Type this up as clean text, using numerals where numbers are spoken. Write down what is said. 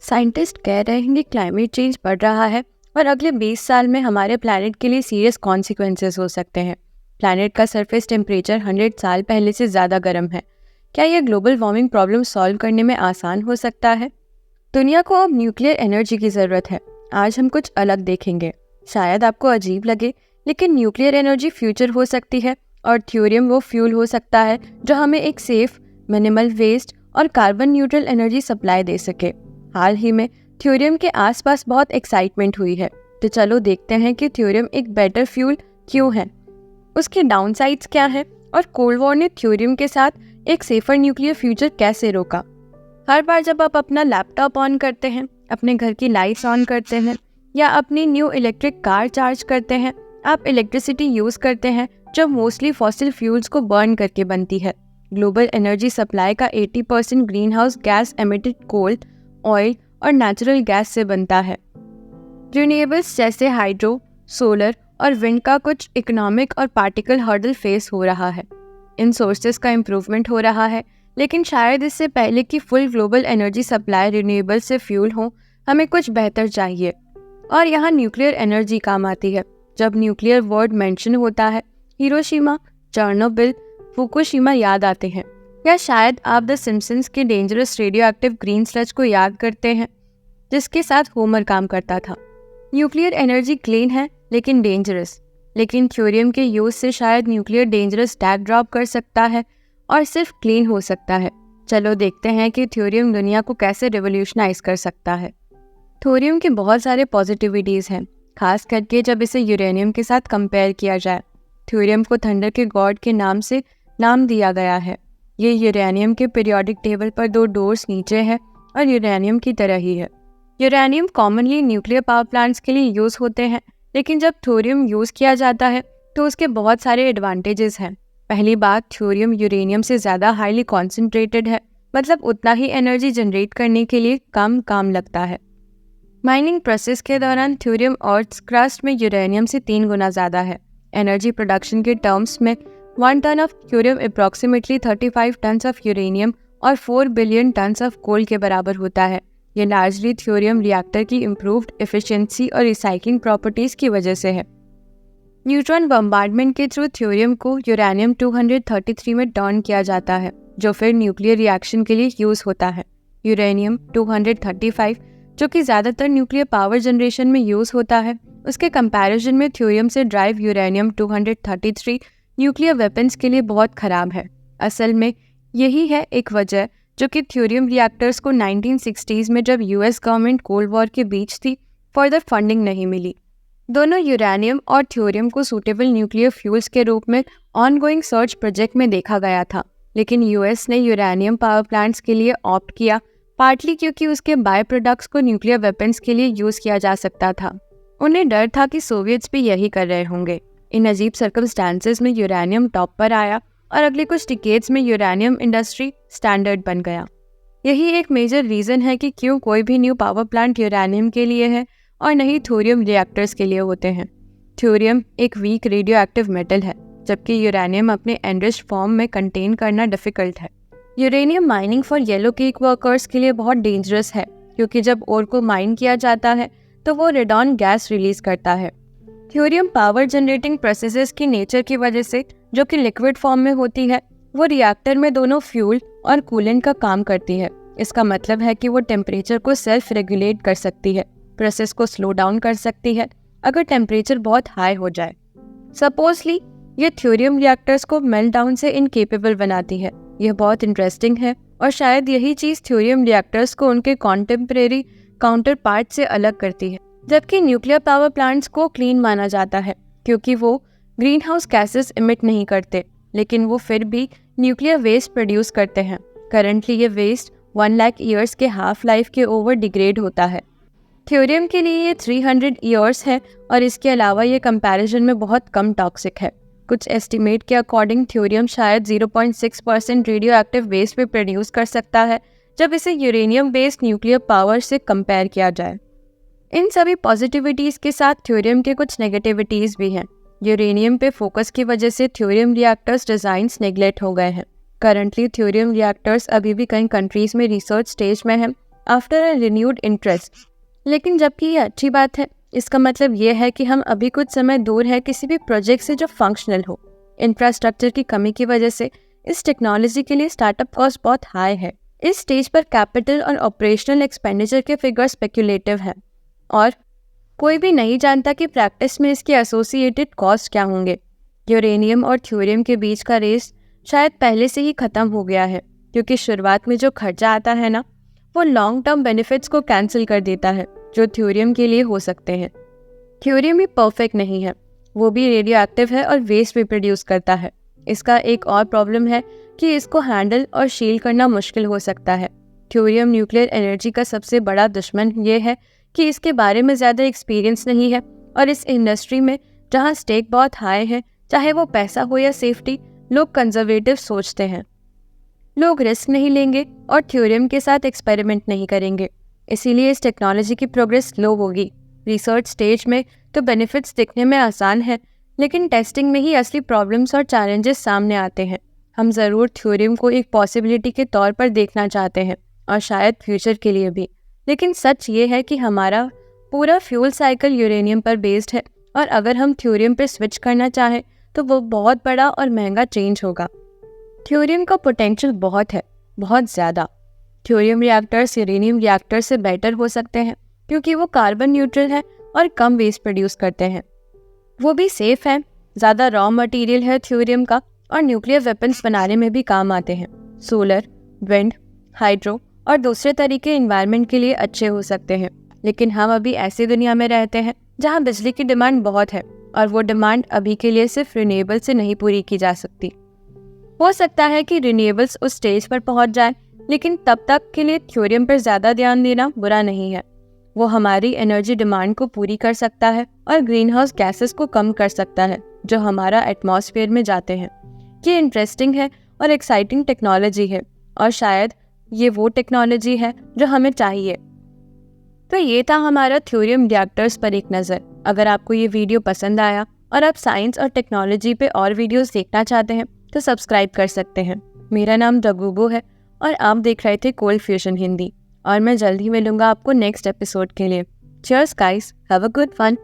Scientist कह रहे हैं कि क्लाइमेट चेंज बढ़ रहा है और अगले 20 साल में हमारे प्लैनेट के लिए सीरियस कॉन्सिक्वेंसेस हो सकते हैं। प्लैनेट का सरफेस टेम्परेचर 100 साल पहले से ज़्यादा गर्म है। क्या यह ग्लोबल वार्मिंग प्रॉब्लम सॉल्व करने में आसान हो सकता है? दुनिया को अब न्यूक्लियर एनर्जी की ज़रूरत है। आज हम कुछ अलग देखेंगे। शायद आपको अजीब लगे, लेकिन न्यूक्लियर एनर्जी फ्यूचर हो सकती है और थ्योरियम वो फ्यूल हो सकता है जो हमें एक सेफ, मिनिमल वेस्ट और कार्बन न्यूट्रल एनर्जी सप्लाई दे सके। हाल ही में थ्योरियम के आसपास बहुत एक्साइटमेंट हुई है, तो चलो देखते हैं कि थ्योरियम एक बेटर फ्यूल क्यों है, उसके डाउनसाइड्स क्या हैं और कोल्ड वॉर ने थ्योरियम के साथ एक सेफर न्यूक्लियर फ्यूचर कैसे रोका। हर बार जब आप अपना लैपटॉप ऑन करते हैं, अपने घर की लाइट्स ऑन करते हैं या अपनी न्यू इलेक्ट्रिक कार चार्ज करते हैं, आप इलेक्ट्रिसिटी यूज़ करते हैं जो मोस्टली फॉसिल फ्यूल्स को बर्न करके बनती है। ग्लोबल एनर्जी सप्लाई का 80% ग्रीन हाउस गैस एमिटेड कोल, ऑयल और नेचुरल गैस से बनता है। रिन्यूएबल्स जैसे हाइड्रो, सोलर और विंड का कुछ इकोनॉमिक और पार्टिकल हर्डल फेस हो रहा है। इन सोर्सेज का इम्प्रूवमेंट हो रहा है, लेकिन शायद इससे पहले कि full global energy supply renewable से फ्यूल हो, हमें कुछ बेहतर चाहिए। और यहाँ न्यूक्लियर एनर्जी काम आती है। जब न्यूक्लियर वर्ड मेंशन होता है, हिरोशिमा, चेर्नोबिल, फुकुशिमा याद आते हैं। या शायद आप द सिम्पसन्स के dangerous radio active green sludge को याद करते हैं, जिसके साथ होमर काम करता था। न्यूक्लियर एनर्जी क्लीन है लेकिन डेंजरस, लेकिन थ्योरियम के यूज से शायद न्यूक्लियर डेंजरस टैग ड्रॉप कर सकता है और सिर्फ क्लीन हो सकता है। चलो देखते हैं कि थ्योरियम दुनिया को कैसे रिवोल्यूशनाइज कर सकता है। थ्योरियम के बहुत सारे पॉजिटिविटीज़ हैं, खास करके जब इसे यूरेनियम के साथ कंपेयर किया जाए। थ्योरियम को थंडर के गॉड के नाम से नाम दिया गया है। ये यूरेनियम के पीरियोडिक टेबल पर 2 डोर्स नीचे है और यूरेनियम की तरह ही है। Uranium commonly nuclear power plants के लिए यूज़ होते हैं, लेकिन जब थ्योरियम यूज़ किया जाता है तो उसके बहुत सारे एडवांटेजेस हैं। पहली बात, थ्योरियम यूरेनियम से ज़्यादा हाईली कॉन्सेंट्रेटेड है, मतलब उतना ही एनर्जी जनरेट करने के लिए कम काम लगता है। माइनिंग प्रोसेस के दौरान थ्योरियम अर्थ क्रस्ट में यूरेनियम से 3 गुना ज़्यादा है। एनर्जी प्रोडक्शन के टर्म्स में 1 ton of thorium approximately 35 tons of uranium और 4 बिलियन टन्स ऑफ कोल के बराबर होता है। ये लार्जली थ्योरियम रिएक्टर की इम्प्रूव्ड एफिशिएंसी और रिसाइकलिंग प्रॉपर्टीज़ की वजह से है। न्यूट्रॉन बम्बार्डमेंट के थ्रू थ्योरियम को यूरेनियम 233 में टर्न किया जाता है, जो फिर न्यूक्लियर रिएक्शन के लिए यूज़ होता है। यूरेनियम 235, जो कि ज़्यादातर न्यूक्लियर पावर जनरेशन में यूज़ होता है, उसके कंपैरिजन में थ्योरियम से ड्राइव यूरेनियम 233 न्यूक्लियर वेपन्स के लिए बहुत ख़राब है। असल में यही है एक वजह जो कि थ्योरियम रिएक्टर्स को 1960s में जब यूएस गवर्नमेंट कोल्ड वॉर के बीच थी, फर्दर फंडिंग नहीं मिली। दोनों यूरेनियम और थ्योरियम को सूटेबल न्यूक्लियर फ्यूल्स के रूप में ऑनगोइंग सर्च प्रोजेक्ट में देखा गया था, लेकिन यूएस ने यूरेनियम पावर प्लांट्स के लिए ऑप्ट किया, पार्टली क्योंकि उसके बाय प्रोडक्ट्स को न्यूक्लियर वेपन्स के लिए यूज़ किया जा सकता था। उन्हें डर था कि सोवियट्स भी यही कर रहे होंगे। इन अजीब सर्कमस्टांसेस में यूरेनियम टॉप पर आया और अगले कुछ डिकेड्स में यूरेनियम इंडस्ट्री स्टैंडर्ड बन गया। यही एक मेजर रीज़न है कि क्यों कोई भी न्यू पावर प्लांट यूरेनियम के लिए है और नहीं थ्योरियम रिएक्टर्स के लिए होते हैं। थ्योरियम एक वीक रेडियो एक्टिव मेटल है, जबकि यूरेनियम अपने एनरिच्ड फॉर्म में कंटेन करना डिफ़िकल्ट है। Uranium mining for yellow cake workers के लिए बहुत डेंजरस है, क्योंकि जब ओर को माइन किया जाता है तो वो रेडॉन गैस रिलीज करता है। थ्योरियम पावर जनरेटिंग प्रोसेसेस की नेचर की वजह से, जो कि लिक्विड फॉर्म में होती है, वो रिएक्टर में दोनों फ्यूल और कूलेंट का काम करती है। इसका मतलब है कि वो टेम्परेचर को सेल्फ रेगुलेट कर सकती है, प्रोसेस को स्लो डाउन कर सकती है अगर टेम्परेचर बहुत हाई हो जाए। सपोजली ये थ्योरियम रिएक्टर्स को मेल्ट डाउन से इनकेपेबल बनाती है। यह बहुत इंटरेस्टिंग है और शायद यही चीज़ थ्योरियम रिएक्टर्स को उनके कॉन्टेम्परेरी काउंटर पार्ट से अलग करती है। जबकि न्यूक्लियर पावर प्लांट्स को क्लीन माना जाता है क्योंकि वो ग्रीन हाउस गैसेस इमिट नहीं करते, लेकिन वो फिर भी न्यूक्लियर वेस्ट प्रोड्यूस करते हैं। करंटली ये वेस्ट 1 लाख ईयर्स के हाफ लाइफ के ओवर डिग्रेड होता है। थ्योरियम के लिए ये 300 ईयर्स है और इसके अलावा ये कंपैरिजन में बहुत कम टॉक्सिक है। कुछ एस्टिमेट के अकॉर्डिंग थ्योरियम शायद 0.6% रेडियो एक्टिव वेस्ट भी प्रोड्यूस कर सकता है जब इसे यूरेनियम बेस्ड न्यूक्लियर पावर से कंपेयर किया जाए। इन सभी पॉजिटिविटीज़ के साथ थ्योरियम के कुछ नेगेटिविटीज़ भी हैं। यूरेनियम पे फोकस की वजह से थ्योरियम रिएक्टर्स डिज़ाइंस नेगलेक्ट हो गए हैं। करंटली थ्योरियम रिएक्टर्स अभी भी कई कंट्रीज़ में रिसर्च स्टेज में हैं आफ्टर अ रिन्यूड इंटरेस्ट। लेकिन जबकि ये अच्छी बात है, इसका मतलब ये है कि हम अभी कुछ समय दूर है किसी भी प्रोजेक्ट से जो फंक्शनल हो। इंफ्रास्ट्रक्चर की कमी की वजह से इस टेक्नोलॉजी के लिए स्टार्टअप कॉस्ट बहुत हाई है। इस स्टेज पर कैपिटल और ऑपरेशनल एक्सपेंडिचर के फिगर स्पेक्यूलेटिव हैं और कोई भी नहीं जानता कि प्रैक्टिस में इसके एसोसिएटेड कॉस्ट क्या होंगे। यूरेनियम और थ्योरियम के बीच का रेस शायद पहले से ही खत्म हो गया है, क्योंकि शुरुआत में जो खर्चा आता है ना, वो लॉन्ग टर्म बेनिफिट्स को कैंसिल कर देता है जो थ्योरियम के लिए हो सकते हैं। थ्योरियम भी परफेक्ट नहीं है, वो भी रेडियो एक्टिव है और वेस्ट भी प्रोड्यूस करता है। इसका एक और प्रॉब्लम है कि इसको हैंडल और शील करना मुश्किल हो सकता है। थ्योरियम न्यूक्लियर एनर्जी का सबसे बड़ा दुश्मन ये है कि इसके बारे में ज़्यादा एक्सपीरियंस नहीं है, और इस इंडस्ट्री में जहाँ स्टेक बहुत हाई है, चाहे वो पैसा हो या सेफ्टी, लोग कंजर्वेटिव सोचते हैं। लोग रिस्क नहीं लेंगे और थ्योरियम के साथ एक्सपेरिमेंट नहीं करेंगे, इसीलिए इस टेक्नोलॉजी की प्रोग्रेस स्लो होगी। रिसर्च स्टेज में तो बेनिफिट्स दिखने में आसान है, लेकिन टेस्टिंग में ही असली प्रॉब्लम्स और चैलेंजेस सामने आते हैं। हम ज़रूर थ्योरियम को एक पॉसिबिलिटी के तौर पर देखना चाहते हैं, और शायद फ्यूचर के लिए भी। लेकिन सच ये है कि हमारा पूरा फ्यूल साइकिल यूरेनियम पर बेस्ड है, और अगर हम थ्योरियम पर स्विच करना चाहें तो वो बहुत बड़ा और महंगा चेंज होगा। थ्योरियम का पोटेंशियल बहुत है, बहुत ज़्यादा। थ्योरियम रिएक्टर्स यूरेनियम रिएक्टर से बेटर हो सकते हैं, क्योंकि वो कार्बन न्यूट्रल है और कम वेस्ट प्रोड्यूस करते हैं। वो भी सेफ है, ज़्यादा रॉ मटेरियल है थ्योरियम का, और न्यूक्लियर वेपन्स बनाने में भी काम आते हैं। सोलर, विंड, हाइड्रो और दूसरे तरीके एनवायरनमेंट के लिए अच्छे हो सकते हैं। लेकिन हम अभी ऐसी दुनिया में रहते हैं जहाँ बिजली की डिमांड बहुत है, और वो डिमांड अभी के लिए सिर्फ रिन्यूएबल से नहीं पूरी की जा सकती। हो सकता है कि रिन्यूएबल्स उस स्टेज पर पहुंच जाए, लेकिन तब तक के लिए थ्योरियम पर ज़्यादा ध्यान देना बुरा नहीं है। वो हमारी एनर्जी डिमांड को पूरी कर सकता है और ग्रीन हाउस गैसेस को कम कर सकता है जो हमारा एटमॉस्फेयर में जाते हैं। ये इंटरेस्टिंग है और एक्साइटिंग टेक्नोलॉजी है, और शायद ये वो टेक्नोलॉजी है जो हमें चाहिए। तो ये था हमारा थ्योरियम रिएक्टर्स पर एक नज़र। अगर आपको ये वीडियो पसंद आया और आप साइंस और टेक्नोलॉजी पे और वीडियोस देखना चाहते हैं तो सब्सक्राइब कर सकते हैं। मेरा नाम डगुगो है और आप देख रहे थे कोल्ड फ्यूजन हिंदी, और मैं जल्द ही मिलूंगा आपको नेक्स्ट एपिसोड के लिए। Cheers guys, have a good one.